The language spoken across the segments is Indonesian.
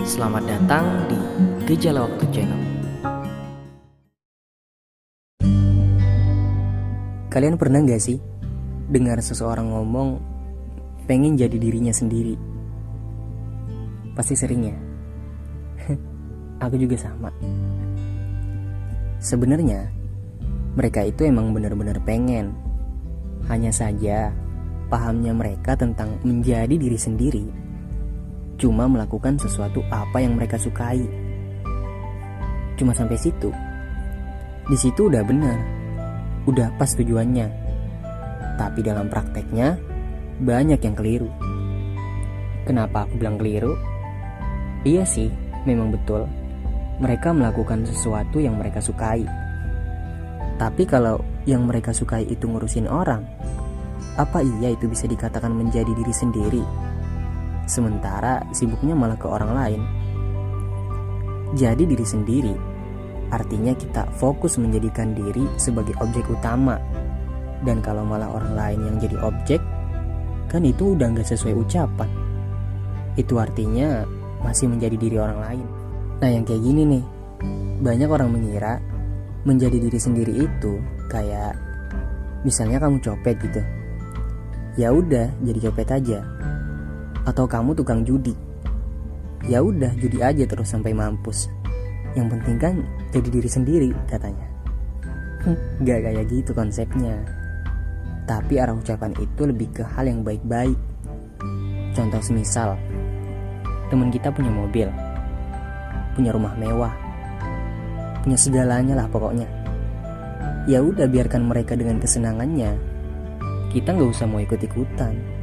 Selamat datang di Gejala Waktu Channel. Kalian pernah gak sih dengar seseorang ngomong pengen jadi dirinya sendiri? Pasti sering ya. Aku juga sama. Sebenarnya mereka itu emang benar-benar pengen. Hanya saja pahamnya mereka tentang menjadi diri sendiri cuma melakukan sesuatu apa yang mereka sukai. Cuma sampai situ. Di situ udah benar, udah pas tujuannya. Tapi dalam prakteknya banyak yang keliru. Kenapa aku bilang keliru? Iya sih, memang betul. Mereka melakukan sesuatu yang mereka sukai. Tapi kalau yang mereka sukai itu ngurusin orang, apa iya itu bisa dikatakan menjadi diri sendiri? Sementara sibuknya malah ke orang lain. Jadi diri sendiri artinya kita fokus menjadikan diri sebagai objek utama. Dan kalau malah orang lain yang jadi objek, kan itu udah gak sesuai ucapan. Itu artinya masih menjadi diri orang lain. Nah yang kayak gini nih, banyak orang mengira menjadi diri sendiri itu kayak misalnya kamu copet gitu. Ya udah jadi copet aja. Atau kamu tukang judi. Ya udah judi aja terus sampai mampus. Yang penting kan jadi diri sendiri katanya. Gak kayak gitu konsepnya. Tapi arah ucapan itu lebih ke hal yang baik-baik. Contoh semisal teman kita punya mobil, punya rumah mewah, punya segalanya lah pokoknya. Ya udah biarkan mereka dengan kesenangannya. Kita gak usah mau ikut-ikutan.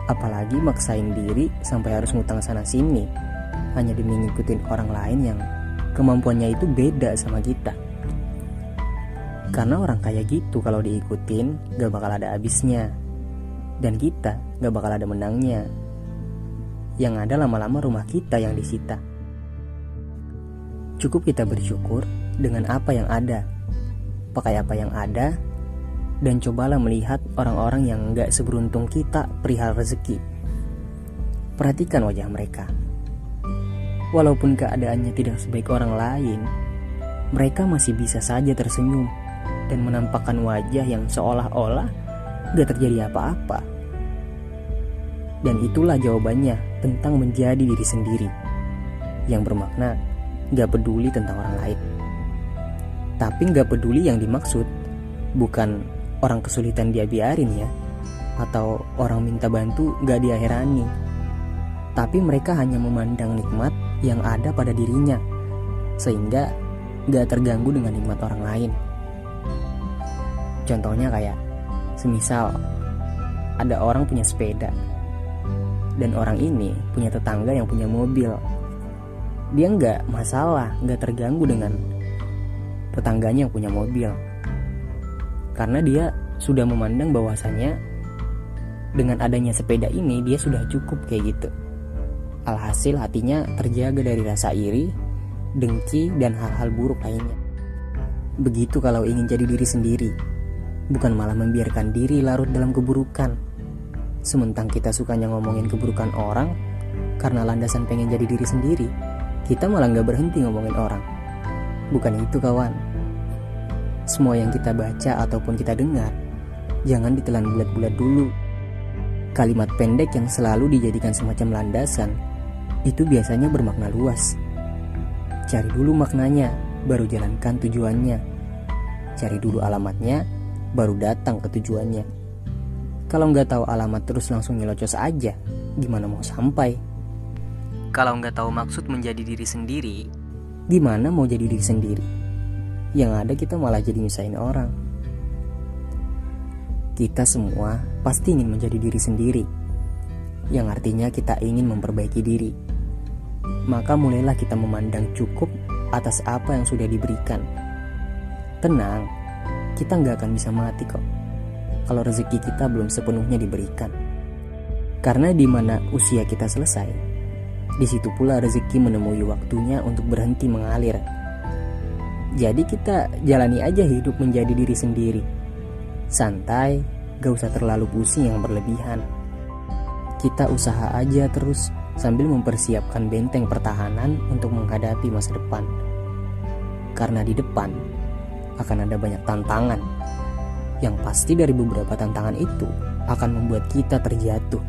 Apalagi maksain diri sampai harus ngutang sana sini hanya demi ngikutin orang lain yang kemampuannya itu beda sama kita. Karena orang kayak gitu kalau diikutin gak bakal ada habisnya. Dan kita gak bakal ada menangnya. Yang ada lama-lama rumah kita yang disita. Cukup kita bersyukur dengan apa yang ada, pakai apa yang ada, dan cobalah melihat orang-orang yang gak seberuntung kita perihal rezeki. Perhatikan wajah mereka. Walaupun keadaannya tidak sebaik orang lain, mereka masih bisa saja tersenyum dan menampakkan wajah yang seolah-olah gak terjadi apa-apa. Dan itulah jawabannya tentang menjadi diri sendiri, yang bermakna gak peduli tentang orang lain. Tapi gak peduli yang dimaksud bukan orang kesulitan dia biarin ya, atau orang minta bantu gak dia herani. Tapi mereka hanya memandang nikmat yang ada pada dirinya, sehingga gak terganggu dengan nikmat orang lain. Contohnya kayak semisal ada orang punya sepeda, dan orang ini punya tetangga yang punya mobil. Dia gak masalah, gak terganggu dengan tetangganya yang punya mobil, karena dia sudah memandang bahwasannya dengan adanya sepeda ini dia sudah cukup kayak gitu. Alhasil hatinya terjaga dari rasa iri, dengki, dan hal-hal buruk lainnya. Begitu kalau ingin jadi diri sendiri, bukan malah membiarkan diri larut dalam keburukan. Sementang kita sukanya ngomongin keburukan orang karena landasan pengen jadi diri sendiri, kita malah gak berhenti ngomongin orang. Bukan itu kawan. Semua yang kita baca ataupun kita dengar, jangan ditelan bulat-bulat dulu. Kalimat pendek yang selalu dijadikan semacam landasan, itu biasanya bermakna luas. Cari dulu maknanya, baru jalankan tujuannya. Cari dulu alamatnya, baru datang ke tujuannya. Kalau nggak tahu alamat terus langsung nyelocos aja, gimana mau sampai? Kalau nggak tahu maksud menjadi diri sendiri, gimana mau jadi diri sendiri? Yang ada kita malah jadi nyusahin orang. Kita semua pasti ingin menjadi diri sendiri, yang artinya kita ingin memperbaiki diri. Maka mulailah kita memandang cukup atas apa yang sudah diberikan. Tenang, kita gak akan bisa mati kok kalau rezeki kita belum sepenuhnya diberikan. Karena di mana usia kita selesai, di situ pula rezeki menemui waktunya untuk berhenti mengalir. Jadi kita jalani aja hidup menjadi diri sendiri. Santai, gak usah terlalu pusing yang berlebihan. Kita usaha aja terus sambil mempersiapkan benteng pertahanan untuk menghadapi masa depan. Karena di depan akan ada banyak tantangan, yang pasti dari beberapa tantangan itu akan membuat kita terjatuh.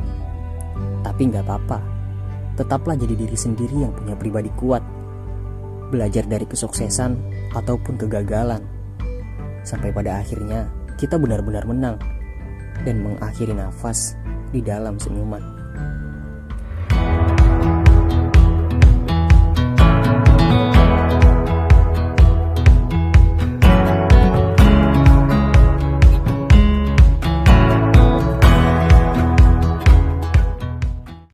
Tapi gak apa-apa, tetaplah jadi diri sendiri yang punya pribadi kuat. Belajar dari kesuksesan ataupun kegagalan, sampai pada akhirnya kita benar-benar menang dan mengakhiri nafas di dalam senyuman.